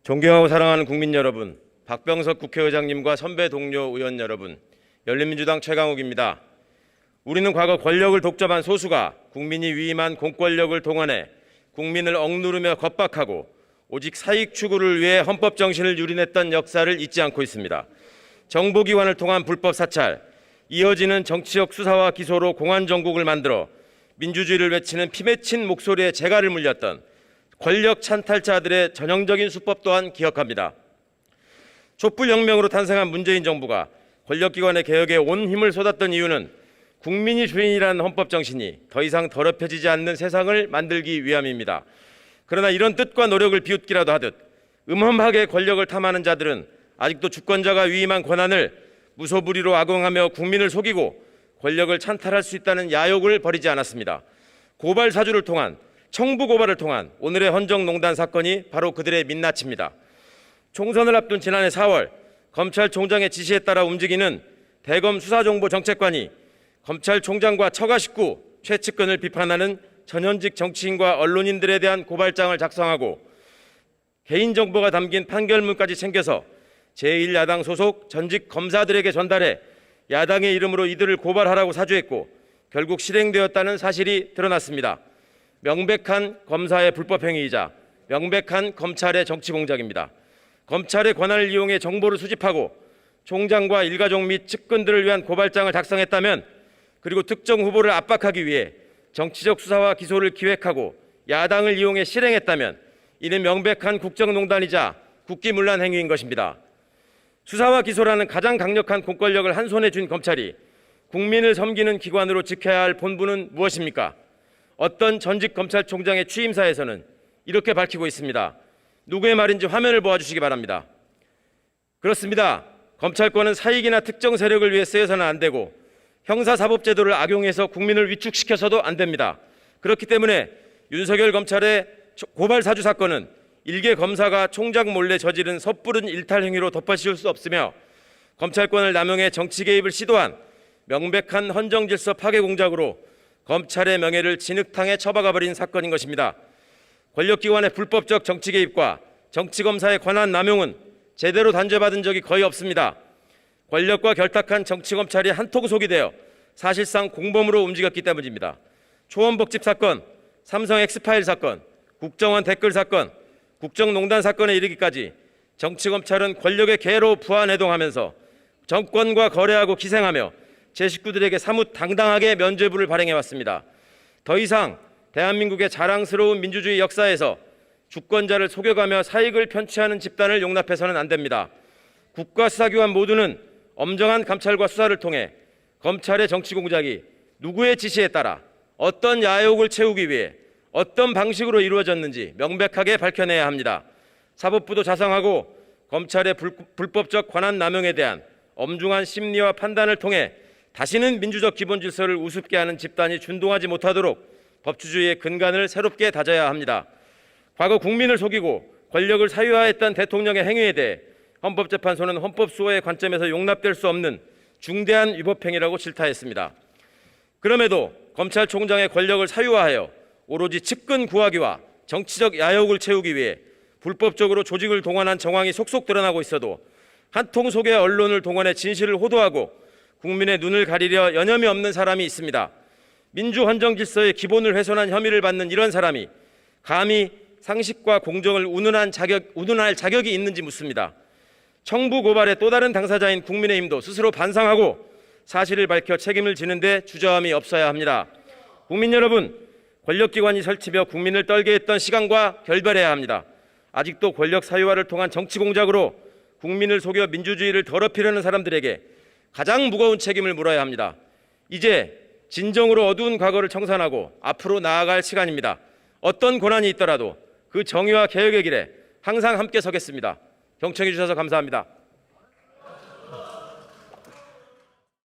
존경하고 사랑하는 국민 여러분, 박병석 국회의장님과 선배 동료 의원 여러분, 열린민주당 최강욱입니다. 우리는 과거 권력을 독점한 소수가 국민이 위임한 공권력을 동원해 국민을 억누르며 겁박하고 오직 사익 추구를 위해 헌법 정신을 유린했던 역사를 잊지 않고 있습니다. 정보기관을 통한 불법 사찰, 이어지는 정치적 수사와 기소로 공안정국을 만들어 민주주의를 외치는 피맺힌 목소리에 재갈을 물렸던 권력 찬탈자들의 전형적인 수법 또한 기억합니다. 촛불혁명으로 탄생한 문재인 정부가 권력기관의 개혁에 온 힘을 쏟았던 이유는 국민이 주인이라는 헌법 정신이 더 이상 더럽혀지지 않는 세상을 만들기 위함입니다. 그러나 이런 뜻과 노력을 비웃기라도 하듯 음험하게 권력을 탐하는 자들은 아직도 주권자가 위임한 권한을 무소불위로 악용하며 국민을 속이고 권력을 찬탈할 수 있다는 야욕을 버리지 않았습니다. 고발 사주를 통한 청부 고발을 통한 오늘의 헌정농단 사건이 바로 그들의 민낯입니다. 총선을 앞둔 지난해 4월 검찰총장의 지시에 따라 움직이는 대검 수사정보정책관이 검찰총장과 처가 식구 최측근을 비판하는 전현직 정치인과 언론인들에 대한 고발장을 작성하고 개인정보가 담긴 판결문까지 챙겨서 제1야당 소속 전직 검사들에게 전달해 야당의 이름으로 이들을 고발하라고 사주했고 결국 실행되었다는 사실이 드러났습니다. 명백한 검사의 불법행위이자 명백한 검찰의 정치공작입니다. 검찰의 권한을 이용해 정보를 수집하고 총장과 일가족 및 측근들을 위한 고발장을 작성했다면, 그리고 특정 후보를 압박하기 위해 정치적 수사와 기소를 기획하고 야당을 이용해 실행했다면 이는 명백한 국정농단이자 국기문란 행위인 것입니다. 수사와 기소라는 가장 강력한 공권력을 한 손에 쥔 검찰이 국민을 섬기는 기관으로 지켜야 할 본분은 무엇입니까? 어떤 전직 검찰총장의 취임사에서는 이렇게 밝히고 있습니다. 누구의 말인지 화면을 보아주시기 바랍니다. 그렇습니다. 검찰권은 사익이나 특정 세력을 위해 쓰여서는 안 되고 형사사법제도를 악용해서 국민을 위축시켜서도 안 됩니다. 그렇기 때문에 윤석열 검찰의 고발 사주 사건은 일개 검사가 총장 몰래 저지른 섣부른 일탈 행위로 덮어씌울 수 없으며 검찰권을 남용해 정치 개입을 시도한 명백한 헌정질서 파괴 공작으로 검찰의 명예를 진흙탕에 처박아 버린 사건인 것입니다. 권력기관의 불법적 정치 개입과 정치검사의 권한 남용은 제대로 단죄받은 적이 거의 없습니다. 권력과 결탁한 정치검찰이 한통속이 되어 사실상 공범으로 움직였기 때문입니다. 초원복집 사건, 삼성 엑스파일 사건, 국정원 댓글 사건, 국정농단 사건에 이르기까지 정치검찰은 권력의 개로 부안해동하면서 정권과 거래하고 기생하며 제 식구들에게 사뭇 당당하게 면죄부를 발행해왔습니다. 더 이상 대한민국의 자랑스러운 민주주의 역사에서 주권자를 속여가며 사익을 편취하는 집단을 용납해서는 안 됩니다. 국가 수사기관 모두는 엄정한 감찰과 수사를 통해 검찰의 정치 공작이 누구의 지시에 따라 어떤 야욕을 채우기 위해 어떤 방식으로 이루어졌는지 명백하게 밝혀내야 합니다. 사법부도 자성하고 검찰의 불법적 권한 남용에 대한 엄중한 심리와 판단을 통해 다시는 민주적 기본 질서를 우습게 하는 집단이 준동하지 못하도록 법치주의의 근간을 새롭게 다져야 합니다. 과거 국민을 속이고 권력을 사유화했던 대통령의 행위에 대해 헌법재판소는 헌법수호의 관점에서 용납될 수 없는 중대한 위법행위라고 질타했습니다. 그럼에도 검찰총장의 권력을 사유화하여 오로지 측근 구하기와 정치적 야욕을 채우기 위해 불법적으로 조직을 동원한 정황이 속속 드러나고 있어도 한통 속의 언론을 동원해 진실을 호도하고 국민의 눈을 가리려 여념이 없는 사람이 있습니다. 민주헌정질서의 기본을 훼손한 혐의를 받는 이런 사람이 감히 상식과 공정을 운운할 자격이 있는지 묻습니다. 청부 고발의 또 다른 당사자인 국민의힘도 스스로 반성하고 사실을 밝혀 책임을 지는 데 주저함이 없어야 합니다. 국민 여러분, 권력기관이 설치며 국민을 떨게 했던 시간과 결별해야 합니다. 아직도 권력 사유화를 통한 정치 공작으로 국민을 속여 민주주의를 더럽히려는 사람들에게 가장 무거운 책임을 물어야 합니다. 이제 진정으로 어두운 과거를 청산하고 앞으로 나아갈 시간입니다. 어떤 고난이 있더라도 그 정의와 개혁의 길에 항상 함께 서겠습니다. 경청해 주셔서 감사합니다.